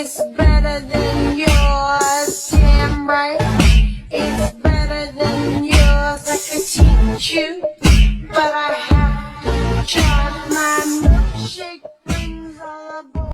It's better than yours, damn right. It's better than yours, I could teach you, but I have to charge. My milkshake brings all aboard.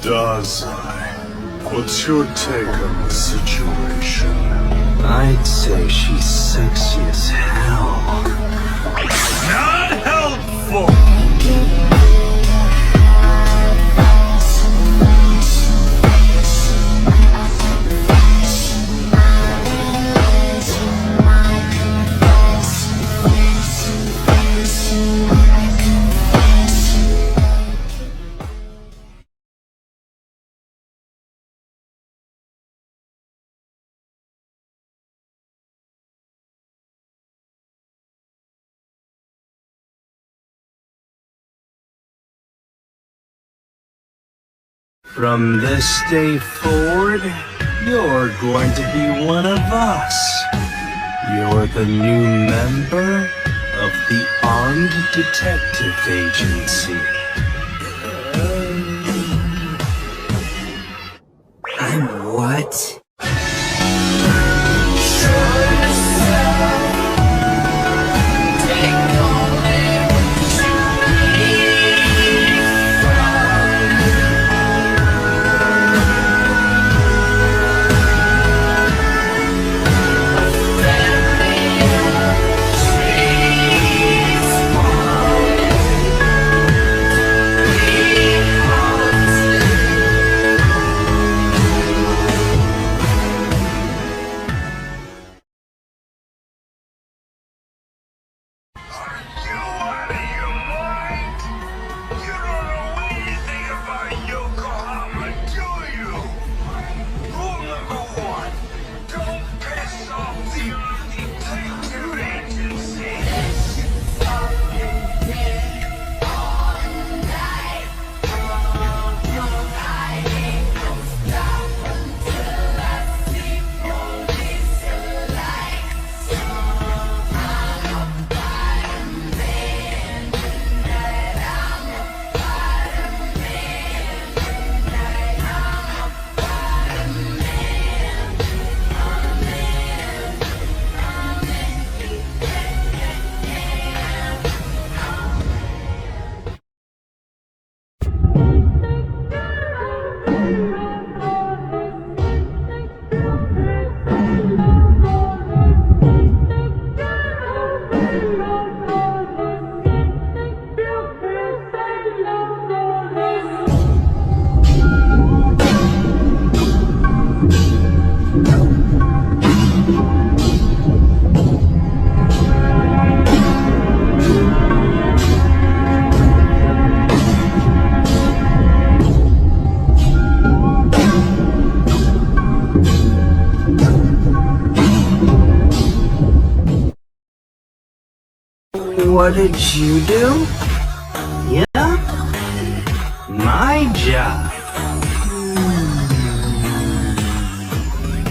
Dazai, what's your take on the situation? I'd say she's sexy as hell. Not helpful! From this day forward, you're going to be one of us. You're the new member of the Armed Detective Agency. I'm what? What did you do? Yeah? My job.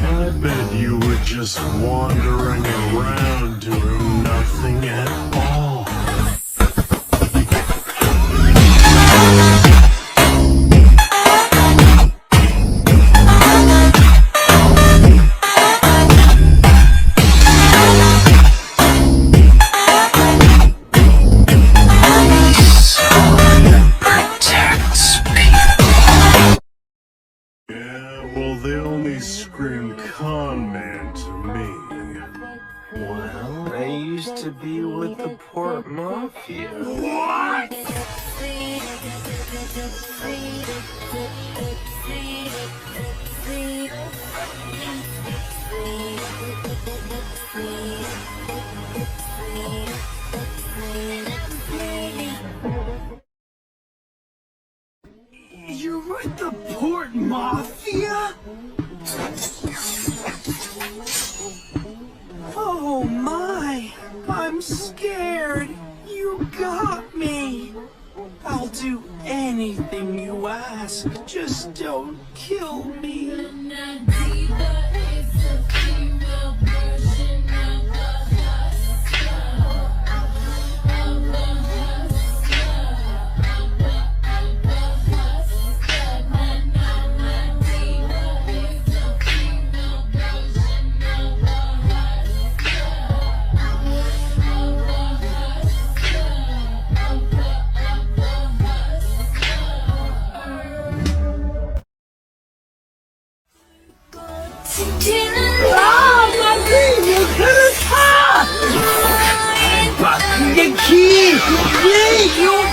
I bet you were just wandering around doing nothing at all. Well, they only scream con man to me. Well, I used to be with the Port Mafia. What? You're with the Port Mafia? Don't kill me. The key! Yeah, you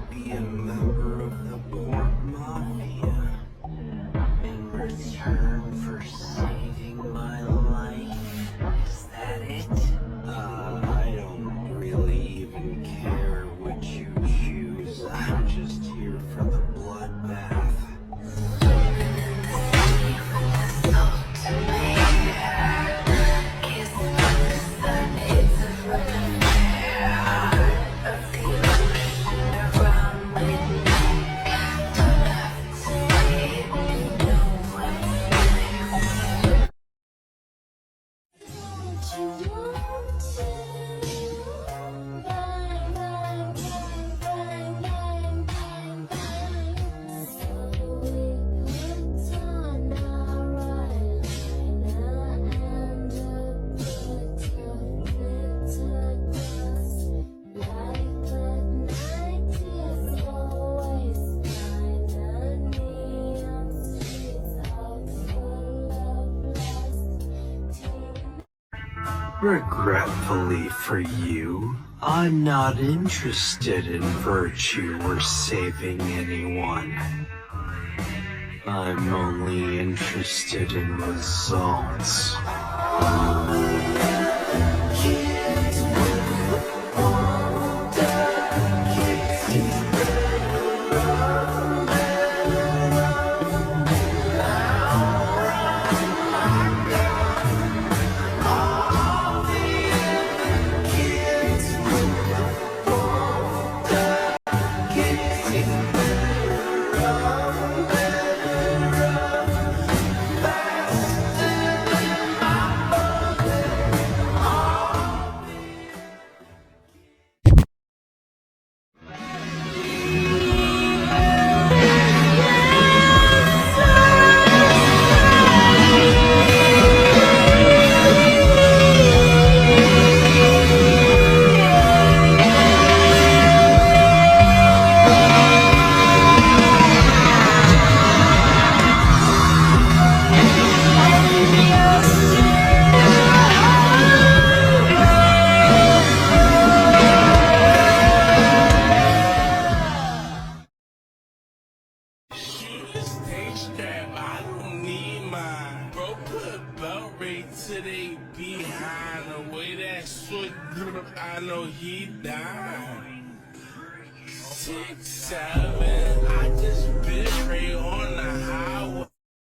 Be a member of the Port Mafia in return for saving my life. Is that it? I don't really even care what you choose. I'm just here for the bloodbath. Regretfully for you, I'm not interested in virtue or saving anyone. I'm only interested in results. To they behind the way that shit, I know he died. 6, 7, I just been straight on the highway.